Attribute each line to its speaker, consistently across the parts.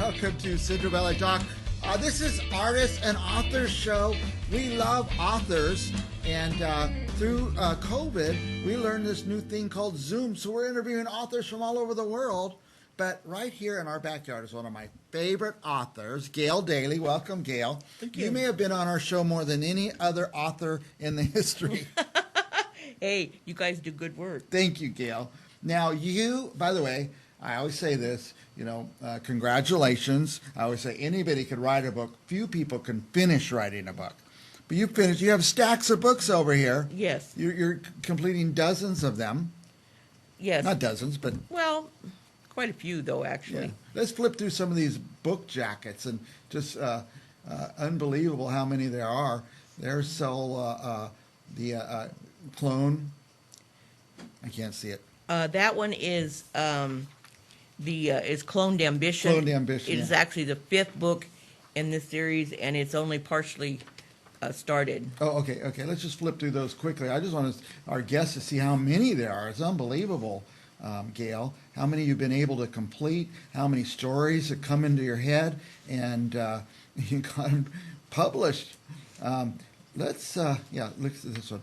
Speaker 1: Welcome to Central Valley Talk. This is Artists and Authors Show. We love authors, and through COVID, we learned this new thing called Zoom. So we're interviewing authors from all over the world. But right here in our backyard is one of my favorite authors, Gail Daley. Welcome, Gail.
Speaker 2: Thank you.
Speaker 1: You may have been on our show more than any other author in the history.
Speaker 2: Hey, you guys do good work.
Speaker 1: Thank you, Gail. Now, you, by the way, I always say this, congratulations. I always say anybody could write a book. Few people can finish writing a book. But you finished. You have stacks of books over here.
Speaker 2: Yes.
Speaker 1: You're completing dozens of them.
Speaker 2: Yes.
Speaker 1: Not dozens, but...
Speaker 2: Well, quite a few, though, actually.
Speaker 1: Yeah. Let's flip through some of these book jackets, and just unbelievable how many there are. There's the clone. I can't see it.
Speaker 2: That one is is Cloned Ambition.
Speaker 1: Cloned Ambition.
Speaker 2: It is actually the fifth book in this series, and it's only partially started.
Speaker 1: Oh, okay. Let's just flip through those quickly. I just want our guests to see how many there are. It's unbelievable, Gail, how many you've been able to complete, how many stories that come into your head, and you got them published. Look at this one.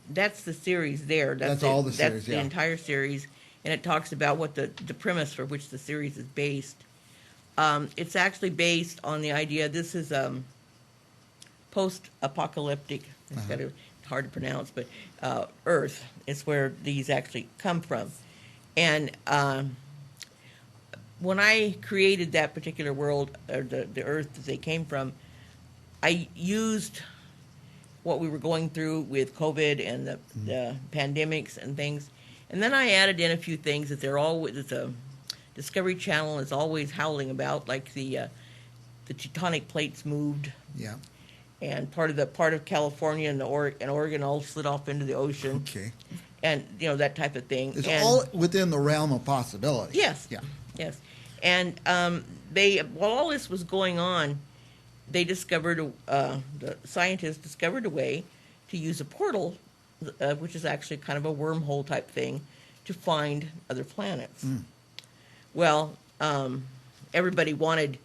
Speaker 2: That's the series there.
Speaker 1: That's all the series,
Speaker 2: That's the entire series, and it talks about what the premise for which the series is based. It's actually based on the idea, this is post-apocalyptic, it's hard to pronounce, but Earth is where these actually come from. And when I created that particular world, or the Earth that they came from, I used what we were going through with COVID and the pandemics and things. And then I added in a few things that it's a Discovery Channel is always howling about, like the tectonic plates moved.
Speaker 1: Yeah.
Speaker 2: And part of California and Oregon all slid off into the ocean.
Speaker 1: Okay.
Speaker 2: And, that type of thing.
Speaker 1: It's all within the realm of possibility.
Speaker 2: Yes.
Speaker 1: Yeah.
Speaker 2: Yes. And while all this was going on, they discovered, the scientists discovered a way to use a portal, which is actually kind of a wormhole type thing, to find other planets. Well, everybody wanted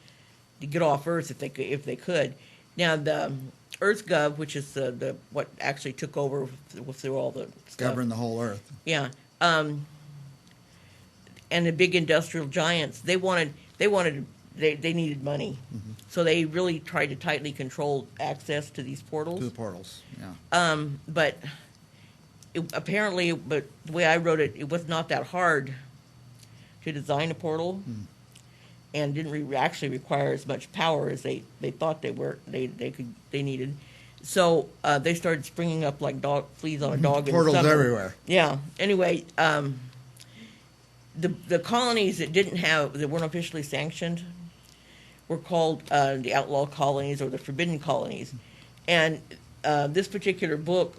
Speaker 2: to get off Earth if they could. Now, the EarthGov, which is what actually took over through all the stuff.
Speaker 1: Govern the whole Earth.
Speaker 2: Yeah. And the big industrial giants, they needed money. Mm-hmm. So they really tried to tightly control access to these portals.
Speaker 1: To the portals, yeah.
Speaker 2: But apparently, the way I wrote it, it was not that hard to design a portal, and didn't actually require as much power as they thought they needed. So they started springing up like fleas on a dog.
Speaker 1: Portals
Speaker 2: in the summer.
Speaker 1: everywhere.
Speaker 2: Yeah. Anyway, the colonies that weren't officially sanctioned were called the outlaw colonies or the forbidden colonies. And this particular book,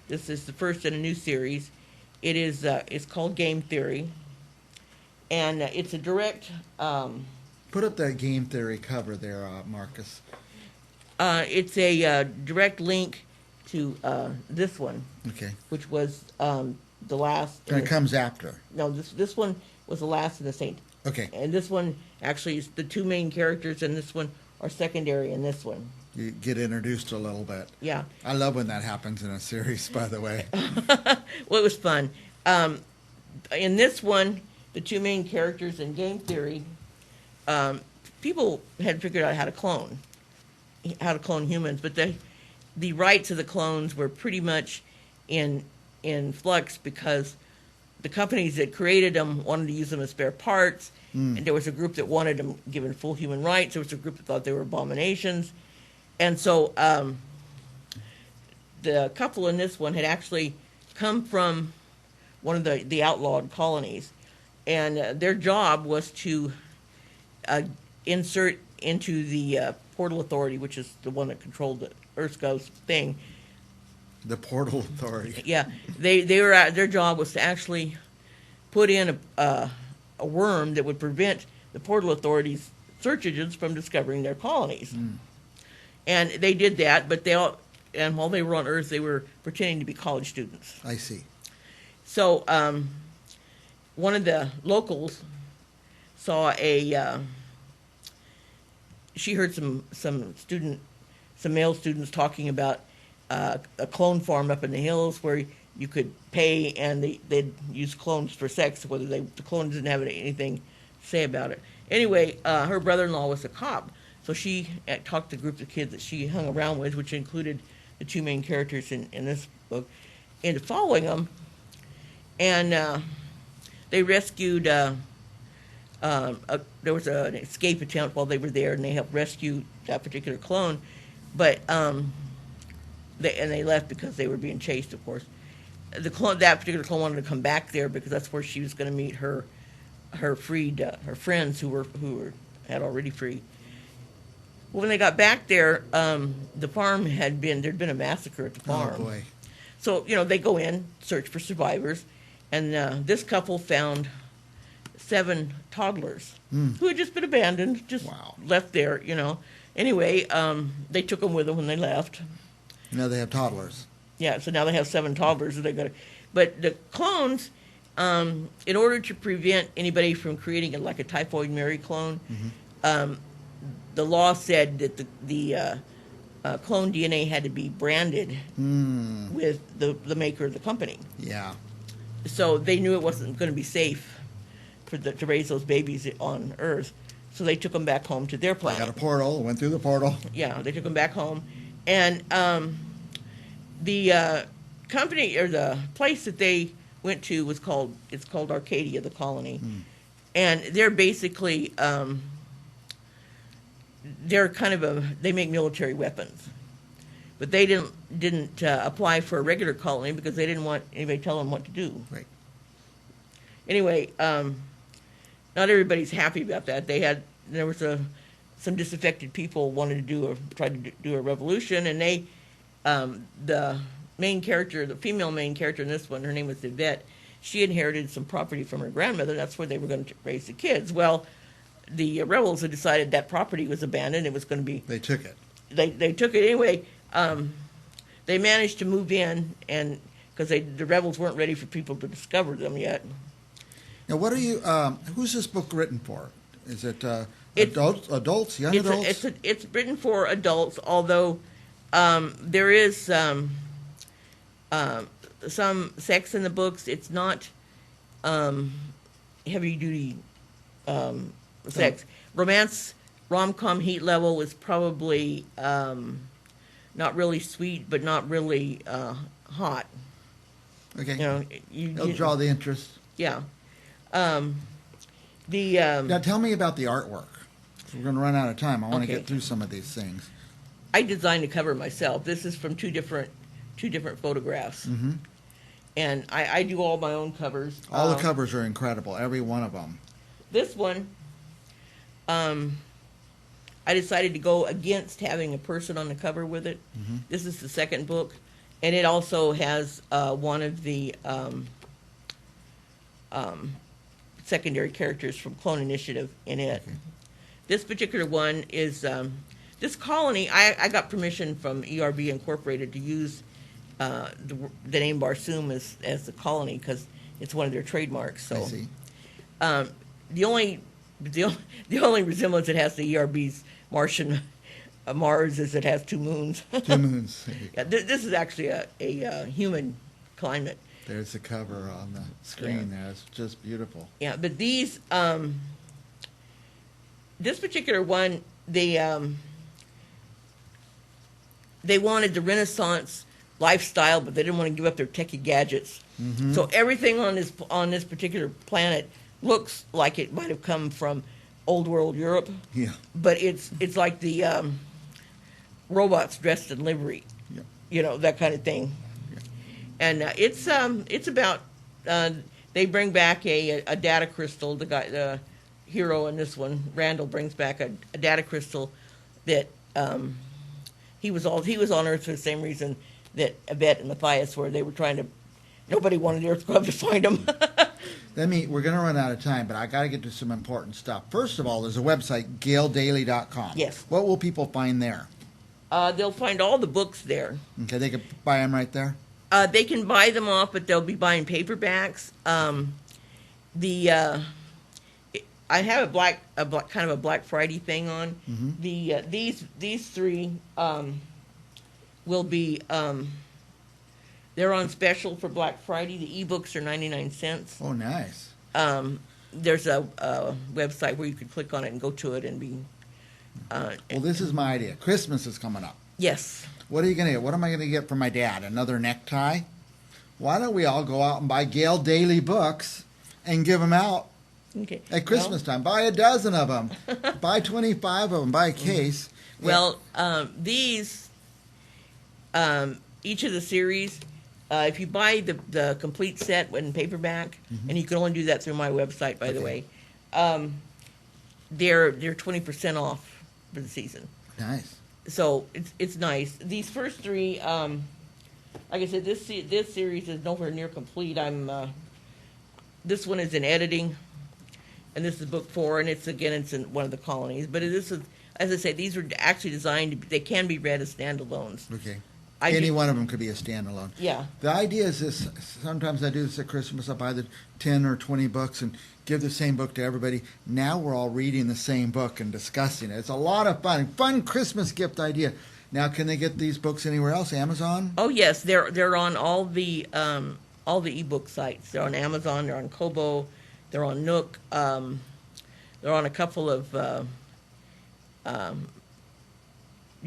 Speaker 2: this is the first in a new series. It's called Game Theory, and it's a direct.
Speaker 1: Put up that Game Theory cover there, Marcus.
Speaker 2: It's a direct link to this one.
Speaker 1: Okay.
Speaker 2: Which was the last.
Speaker 1: And it comes after.
Speaker 2: No, this one was the last in the Saint.
Speaker 1: Okay.
Speaker 2: And this one actually is the two main characters in this one are secondary in this one.
Speaker 1: You get introduced a little bit.
Speaker 2: Yeah.
Speaker 1: I love when that happens in a series, by the way.
Speaker 2: Well, it was fun. In this one, the two main characters in Game Theory, people had figured out how to clone humans, but the rights of the clones were pretty much in flux because the companies that created them wanted to use them as spare parts, and there was a group that wanted them given full human rights. There was a group that thought they were abominations. And so the couple in this one had actually come from one of the outlawed colonies, and their job was to insert into the Portal Authority, which is the one that controlled the EarthGov's thing.
Speaker 1: The Portal Authority.
Speaker 2: Yeah, they were their job was to actually put in a worm that would prevent the Portal Authority's search engines from discovering their colonies. And they did that, but while they were on Earth, they were pretending to be college students.
Speaker 1: I see.
Speaker 2: So one of the locals saw she heard some male students talking about a clone farm up in the hills where you could pay and they'd use clones for sex, whether the clones didn't have anything to say about it. Anyway, her brother-in-law was a cop, so she talked to a group of kids that she hung around with, which included the two main characters in this book, into following them, and they rescued, there was an escape attempt while they were there, and they helped rescue that particular clone, but they left because they were being chased, of course. That particular clone wanted to come back there because that's where she was going to meet her friends who had already freed. Well, when they got back there, the farm there'd been a massacre at the farm.
Speaker 1: Oh boy!
Speaker 2: So they go in, search for survivors, and this couple found 7 toddlers who had just been abandoned, left there. Anyway, they took them with them when they left.
Speaker 1: Now they have toddlers.
Speaker 2: Yeah, so now they have 7 toddlers that they got. But the clones, in order to prevent anybody from creating a typhoid Mary clone, the law said that the clone DNA had to be branded with the maker of the company.
Speaker 1: Yeah.
Speaker 2: So they knew it wasn't going to be safe to raise those babies on Earth. So they took them back home to their planet.
Speaker 1: They got a portal. Went through the portal.
Speaker 2: Yeah, they took them back home, and the company or the place that they went to was called Arcadia, the colony, and they're basically they're kind of they make military weapons, but they didn't apply for a regular colony because they didn't want anybody telling them what to do.
Speaker 1: Right.
Speaker 2: Anyway, not everybody's happy about that. There was some disaffected people wanted to tried to do a revolution, and they the main character, the female main character in this one, her name was Yvette. She inherited some property from her grandmother. That's where they were going to raise the kids. Well, the rebels had decided that property was abandoned. It was going to be.
Speaker 1: They took it.
Speaker 2: They took it anyway. They managed to move in, and because the rebels weren't ready for people to discover them yet.
Speaker 1: Now, what are you? Who's this book written for? Is it adults, young adults?
Speaker 2: It's written for adults, although there is some sex in the books. It's not heavy duty sex. Romance, rom-com heat level is probably not really sweet, but not really hot.
Speaker 1: Okay.
Speaker 2: It'll
Speaker 1: draw the interest.
Speaker 2: Yeah.
Speaker 1: Now tell me about the artwork. We're going to run out of time. I want to get through some of these things.
Speaker 2: I designed the cover myself. This is from two different photographs, and I do all my own covers.
Speaker 1: All the covers are incredible, every one of them.
Speaker 2: This one, I decided to go against having a person on the cover with it. This is the second book, and it also has one of the secondary characters from Clone Initiative in it. Okay. This particular one is this colony. I got permission from ERB Incorporated to use the name Barsoom as the colony because it's one of their trademarks. So,
Speaker 1: I see.
Speaker 2: The only resemblance it has to ERB's Martian Mars is it has 2 moons.
Speaker 1: 2 moons.
Speaker 2: Yeah, this is actually a human climate.
Speaker 1: There's the cover on the screen there. It's just beautiful.
Speaker 2: Yeah, but these, this particular one, they wanted the Renaissance lifestyle, but they didn't want to give up their techie gadgets. So everything on this particular planet looks like it might have come from old world Europe.
Speaker 1: Yeah.
Speaker 2: But it's like the robots dressed in livery. Yeah. That kind of thing. And it's about they bring back a data crystal. The hero in this one, Randall, brings back a data crystal that he was on Earth for the same reason that Yvette and Matthias were. They were nobody wanted the Earth Club to find them.
Speaker 1: We're going to run out of time, but I got to get to some important stuff. First of all, there's a website, GailDaley.com.
Speaker 2: Yes.
Speaker 1: What will people find there?
Speaker 2: They'll find all the books there.
Speaker 1: Okay, they can buy them right there.
Speaker 2: They can buy them off, but they'll be buying paperbacks. I have a black kind of a Black Friday thing on.
Speaker 1: Mhm.
Speaker 2: These three will be they're on special for Black Friday. The ebooks are 99¢.
Speaker 1: Oh, nice.
Speaker 2: There's a website where you can click on it and go to it and be.
Speaker 1: Well, this is my idea. Christmas is coming up.
Speaker 2: Yes.
Speaker 1: What are you going to get? What am I going to get for my dad? Another necktie? Why don't we all go out and buy Gail Daley books and give them out
Speaker 2: Okay.
Speaker 1: at Christmas time? Buy a dozen of them. Buy 25 of them. Buy a case.
Speaker 2: Well, these each of the series, if you buy the complete set in paperback, and you can only do that through my website, by the way, they're 20% off for the season.
Speaker 1: Nice.
Speaker 2: So it's nice. These first three, like I said, this series is nowhere near complete. This one is in editing, and this is book 4, and it's in one of the colonies. But this is, as I say, these were actually designed. They can be read as standalones.
Speaker 1: Okay. Any one of them could be a standalone.
Speaker 2: Yeah.
Speaker 1: The idea is this. Sometimes I do this at Christmas. I buy the 10 or 20 books and give the same book to everybody. Now we're all reading the same book and discussing it. It's a lot of fun. Fun Christmas gift idea. Now, can they get these books anywhere else? Amazon?
Speaker 2: Oh yes, they're on all the ebook sites. They're on Amazon. They're on Kobo. They're on Nook. They're on a couple of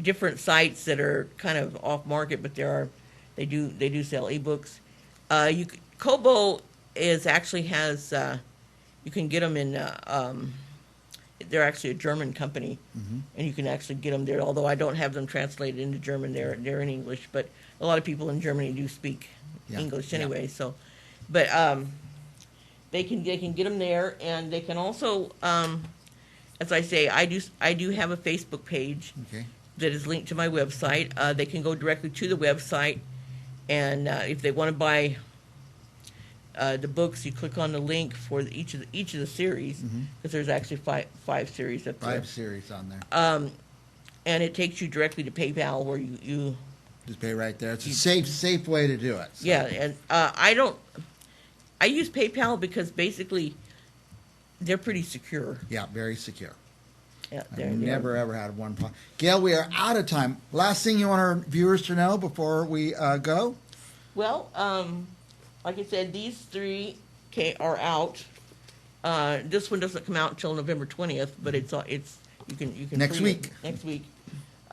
Speaker 2: different sites that are kind of off market, but they do sell ebooks. Kobo has you can get them in. They're actually a German company, and you can actually get them there. Although I don't have them translated into German, they're in English. But a lot of people in Germany do speak English anyway. So, but they can get them there, and they can also, as I say, I do have a Facebook page.
Speaker 1: Okay.
Speaker 2: That is linked to my website. They can go directly to the website, and if they want to buy the books, you click on the link for each of the series, because there's actually five series up there.
Speaker 1: 5 series on there.
Speaker 2: And it takes you directly to PayPal, where you
Speaker 1: just pay right there. It's a safe way to do it. So.
Speaker 2: Yeah, and I use PayPal because basically they're pretty secure.
Speaker 1: Yeah, very secure.
Speaker 2: Yeah,
Speaker 1: I've never, ever had one problem. Gail, we are out of time. Last thing you want our viewers to know before we go?
Speaker 2: Well, like I said, these 3 are out. This one doesn't come out until November 20th, but you can
Speaker 1: Next week.
Speaker 2: Next week.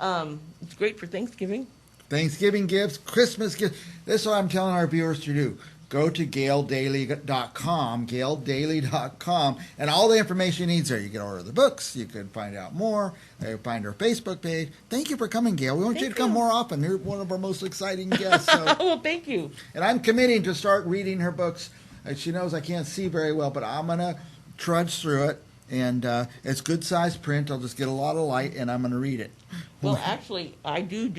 Speaker 2: It's great for Thanksgiving.
Speaker 1: Thanksgiving gifts, Christmas gifts. This is what I'm telling our viewers to do. Go to GailDaley.com, GailDaley.com, and all the information you need there. You can order the books. You can find out more. You can find our Facebook page. Thank you for coming, Gail. We want you to come more often. You're one of our most exciting guests. So.
Speaker 2: Well, thank you.
Speaker 1: And I'm committing to start reading her books. She knows I can't see very well, but I'm going to trudge through it. And it's good size print. I'll just get a lot of light, and I'm going to read it.
Speaker 2: Well, actually, I do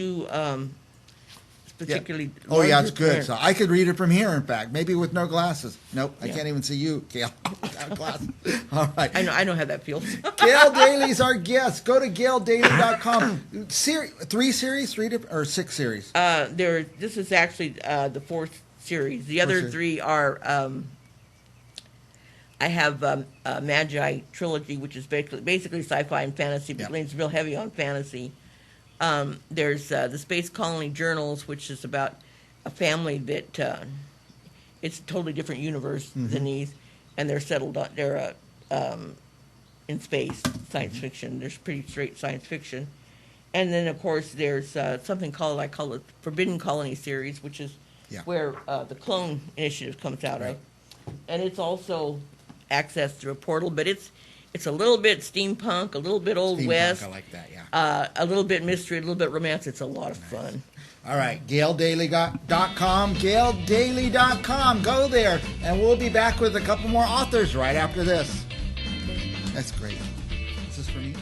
Speaker 2: particularly.
Speaker 1: Oh, yeah, it's good. So I could read it from here, in fact, maybe with no glasses. Nope, I can't even see you, Gail. Without glasses. All right.
Speaker 2: I know how that feels.
Speaker 1: Gail Daley's our guest. Go to GailDaley.com. 3 series, 3 different, or 6 series?
Speaker 2: This is actually the 4th series. The other 3 are. I have a Magi trilogy, which is basically sci-fi and fantasy, but leans real heavy on fantasy. There's the Space Colony Journals, which is about a family that it's a totally different universe than these, and they're settled on in space, science fiction. There's pretty straight science fiction, and then of course there's something I call it Forbidden Colony series, which is where the Clone Initiative comes out of, and it's also accessed through a portal, but it's a little bit steampunk, a little bit Old West.
Speaker 1: I like that, yeah.
Speaker 2: A little bit mystery, a little bit romance. It's a lot of fun.
Speaker 1: All right, GailDaley.com, GailDaley.com. Go there, and we'll be back with a couple more authors right after this. That's great. Is this for me?